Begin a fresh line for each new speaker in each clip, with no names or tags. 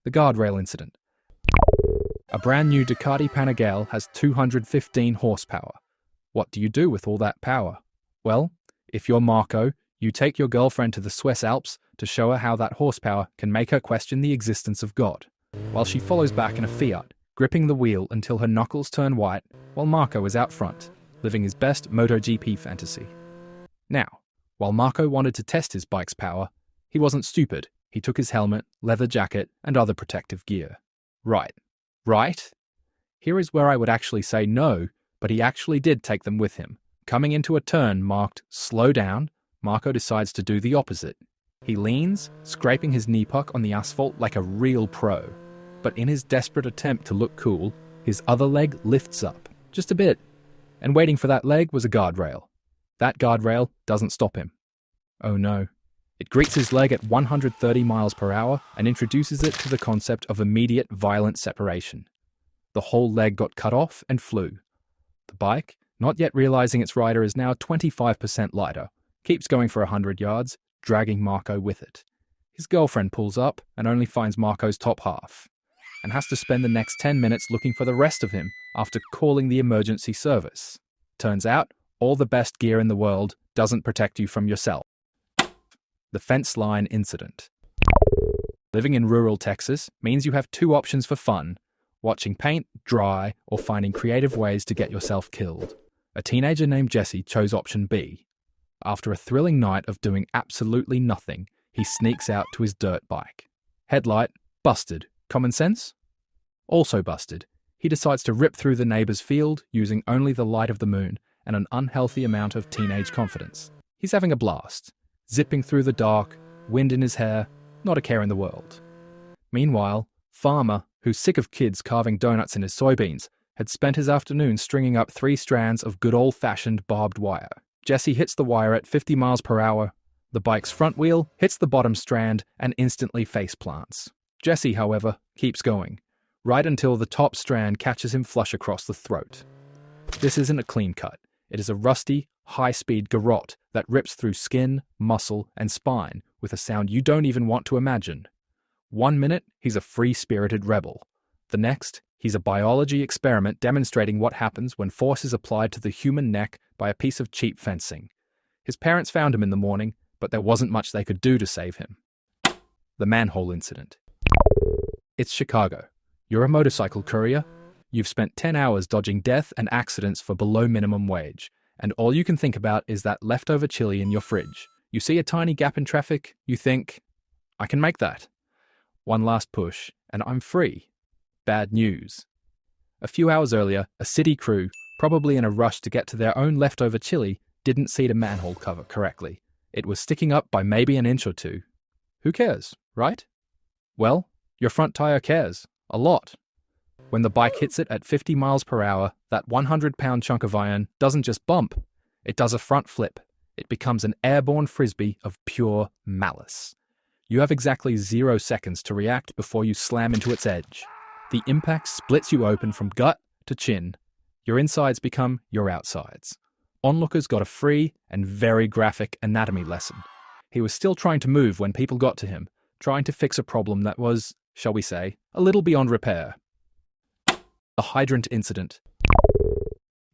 The guardrail incident. A brand new Ducati Panigale has 215 horsepower. What do you do with all that power? Well, if you're Marco, you take your girlfriend to the Swiss Alps to show her how that horsepower can make her question the existence of God, while she follows back in a Fiat, gripping the wheel until her knuckles turn white, while Marco is out front, living his best MotoGP fantasy. Now, while Marco wanted to test his bike's power, he wasn't stupid. He took his helmet, leather jacket, and other protective gear. Right? Here is where I would actually say no, but he actually did take them with him. Coming into a turn marked "slow down," Marco decides to do the opposite. He leans, scraping his knee puck on the asphalt like a real pro. But in his desperate attempt to look cool, his other leg lifts up, just a bit. And waiting for that leg was a guardrail. That guardrail doesn't stop him. Oh no. It greets his leg at 130 miles per hour and introduces it to the concept of immediate violent separation. The whole leg got cut off and flew. The bike, not yet realizing its rider is now 25% lighter, keeps going for 100 yards, dragging Marco with it. His girlfriend pulls up and only finds Marco's top half, and has to spend the next 10 minutes looking for the rest of him after calling the emergency service. Turns out, all the best gear in the world doesn't protect you from yourself. The fence line incident. Living in rural Texas means you have two options for fun: watching paint dry or finding creative ways to get yourself killed. A teenager named Jesse chose option B. After a thrilling night of doing absolutely nothing, he sneaks out to his dirt bike. Headlight, busted. Common sense? Also busted. He decides to rip through the neighbor's field using only the light of the moon and an unhealthy amount of teenage confidence. He's having a blast, zipping through the dark, wind in his hair, not a care in the world. Meanwhile, Farmer, who's sick of kids carving donuts in his soybeans, had spent his afternoon stringing up 3 strands of good old-fashioned barbed wire. Jesse hits the wire at 50 miles per hour. The bike's front wheel hits the bottom strand and instantly face plants. Jesse, however, keeps going, right until the top strand catches him flush across the throat. This isn't a clean cut. It is a rusty, high-speed garrote that rips through skin, muscle, and spine with a sound you don't even want to imagine. 1 minute, he's a free-spirited rebel. The next, he's a biology experiment demonstrating what happens when force is applied to the human neck by a piece of cheap fencing. His parents found him in the morning, but there wasn't much they could do to save him. The manhole incident. It's Chicago. You're a motorcycle courier. You've spent 10 hours dodging death and accidents for below minimum wage, and all you can think about is that leftover chili in your fridge. You see a tiny gap in traffic, you think, I can make that. One last push, and I'm free. Bad news. A few hours earlier, a city crew, probably in a rush to get to their own leftover chili, didn't seat a manhole cover correctly. It was sticking up by maybe an inch or two. Who cares, right? Well, your front tire cares. A lot. When the bike hits it at 50 miles per hour, that 100-pound chunk of iron doesn't just bump. It does a front flip. It becomes an airborne frisbee of pure malice. You have exactly 0 seconds to react before you slam into its edge. The impact splits you open from gut to chin. Your insides become your outsides. Onlookers got a free and very graphic anatomy lesson. He was still trying to move when people got to him, trying to fix a problem that was, shall we say, a little beyond repair. The hydrant incident.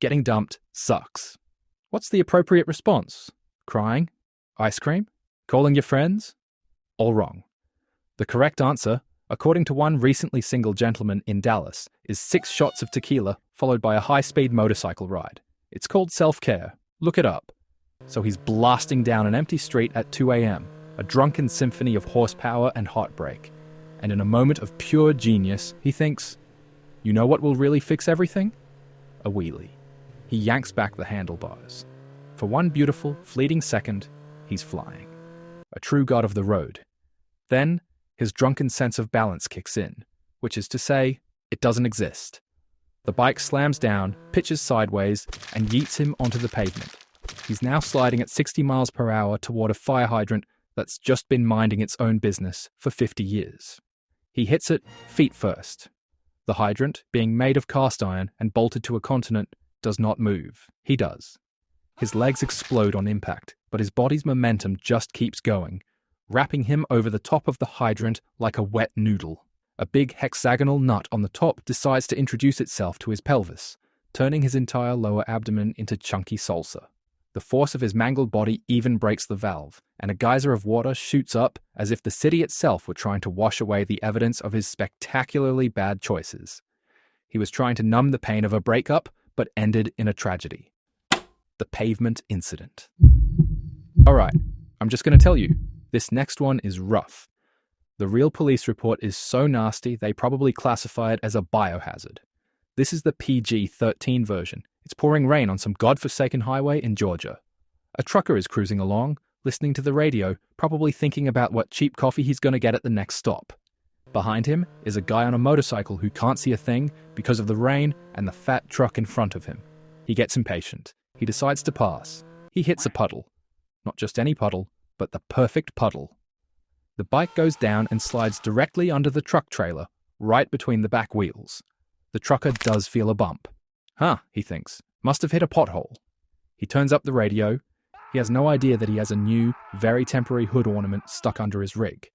Getting dumped sucks. What's the appropriate response? Crying? Ice cream? Calling your friends? All wrong. The correct answer, according to one recently single gentleman in Dallas, is 6 shots of tequila followed by a high-speed motorcycle ride. It's called self-care. Look it up. So he's blasting down an empty street at 2 a.m., a drunken symphony of horsepower and heartbreak. And in a moment of pure genius, he thinks, you know what will really fix everything? A wheelie. He yanks back the handlebars. For one beautiful, fleeting second, he's flying. A true god of the road. Then, his drunken sense of balance kicks in, which is to say, it doesn't exist. The bike slams down, pitches sideways, and yeets him onto the pavement. He's now sliding at 60 miles per hour toward a fire hydrant that's just been minding its own business for 50 years. He hits it feet first. The hydrant, being made of cast iron and bolted to a continent, does not move. He does. His legs explode on impact, but his body's momentum just keeps going, wrapping him over the top of the hydrant like a wet noodle. A big hexagonal nut on the top decides to introduce itself to his pelvis, turning his entire lower abdomen into chunky salsa. The force of his mangled body even breaks the valve, and a geyser of water shoots up as if the city itself were trying to wash away the evidence of his spectacularly bad choices. He was trying to numb the pain of a breakup, but ended in a tragedy. The pavement incident. Alright, I'm just going to tell you, this next one is rough. The real police report is so nasty they probably classify it as a biohazard. This is the PG-13 version. It's pouring rain on some godforsaken highway in Georgia. A trucker is cruising along, listening to the radio, probably thinking about what cheap coffee he's going to get at the next stop. Behind him is a guy on a motorcycle who can't see a thing because of the rain and the fat truck in front of him. He gets impatient. He decides to pass. He hits a puddle. Not just any puddle, but the perfect puddle. The bike goes down and slides directly under the truck trailer, right between the back wheels. The trucker does feel a bump. Huh, he thinks, must have hit a pothole. He turns up the radio. He has no idea that he has a new, very temporary hood ornament stuck under his rig.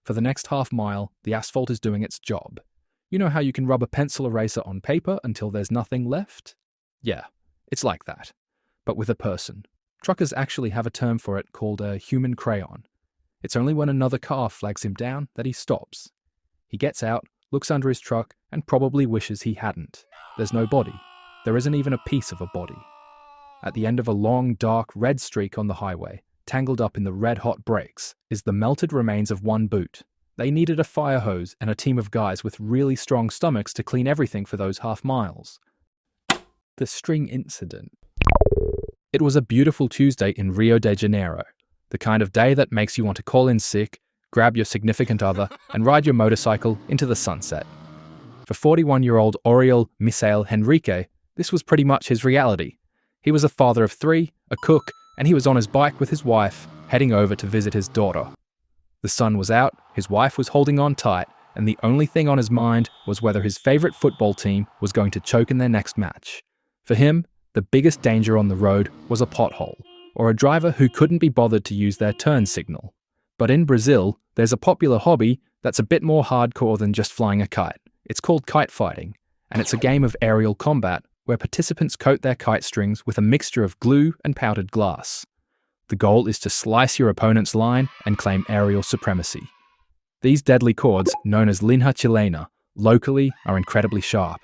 For the next half mile, the asphalt is doing its job. You know how you can rub a pencil eraser on paper until there's nothing left? Yeah, it's like that. But with a person. Truckers actually have a term for it called a human crayon. It's only when another car flags him down that he stops. He gets out, looks under his truck, and probably wishes he hadn't. There's no body. There isn't even a piece of a body. At the end of a long, dark, red streak on the highway, tangled up in the red-hot brakes, is the melted remains of one boot. They needed a fire hose and a team of guys with really strong stomachs to clean everything for those half miles. The string incident. It was a beautiful Tuesday in Rio de Janeiro. The kind of day that makes you want to call in sick, grab your significant other, and ride your motorcycle into the sunset. For 41-year-old Oriol Misael Henrique, this was pretty much his reality. He was a father of 3, a cook, and he was on his bike with his wife, heading over to visit his daughter. The sun was out, his wife was holding on tight, and the only thing on his mind was whether his favorite football team was going to choke in their next match. For him, the biggest danger on the road was a pothole, or a driver who couldn't be bothered to use their turn signal. But in Brazil, there's a popular hobby that's a bit more hardcore than just flying a kite. It's called kite fighting, and it's a game of aerial combat where participants coat their kite strings with a mixture of glue and powdered glass. The goal is to slice your opponent's line and claim aerial supremacy. These deadly cords, known as linha chilena, locally are incredibly sharp.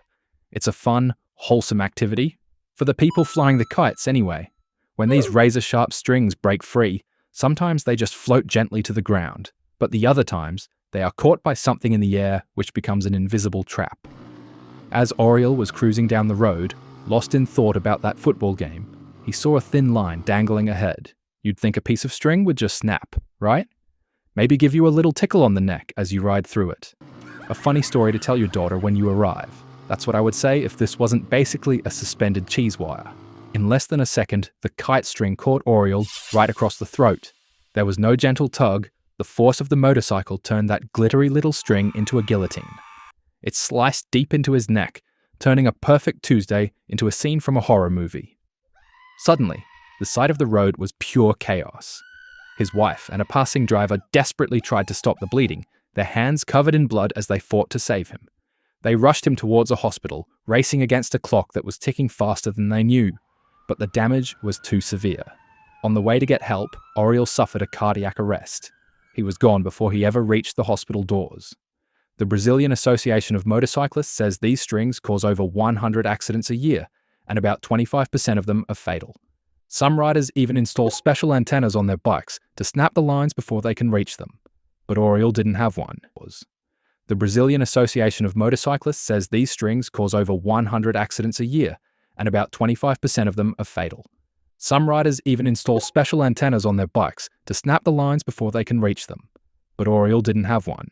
It's a fun, wholesome activity, for the people flying the kites anyway. When these razor-sharp strings break free, sometimes they just float gently to the ground, but the other times, they are caught by something in the air which becomes an invisible trap. As Oriol was cruising down the road, lost in thought about that football game, he saw a thin line dangling ahead. You'd think a piece of string would just snap, right? Maybe give you a little tickle on the neck as you ride through it. A funny story to tell your daughter when you arrive. That's what I would say if this wasn't basically a suspended cheese wire. In less than a second, the kite string caught Oriol right across the throat. There was no gentle tug. The force of the motorcycle turned that glittery little string into a guillotine. It sliced deep into his neck, turning a perfect Tuesday into a scene from a horror movie. Suddenly, the side of the road was pure chaos. His wife and a passing driver desperately tried to stop the bleeding, their hands covered in blood as they fought to save him. They rushed him towards a hospital, racing against a clock that was ticking faster than they knew. But the damage was too severe. On the way to get help, Oriol suffered a cardiac arrest. He was gone before he ever reached the hospital doors. The Brazilian Association of Motorcyclists says these strings cause over 100 accidents a year, and about 25% of them are fatal. Some riders even install special antennas on their bikes to snap the lines before they can reach them. But Oriol didn't have one. The Brazilian Association of Motorcyclists says these strings cause over 100 accidents a year, and about 25% of them are fatal. Some riders even install special antennas on their bikes to snap the lines before they can reach them. But Oriol didn't have one.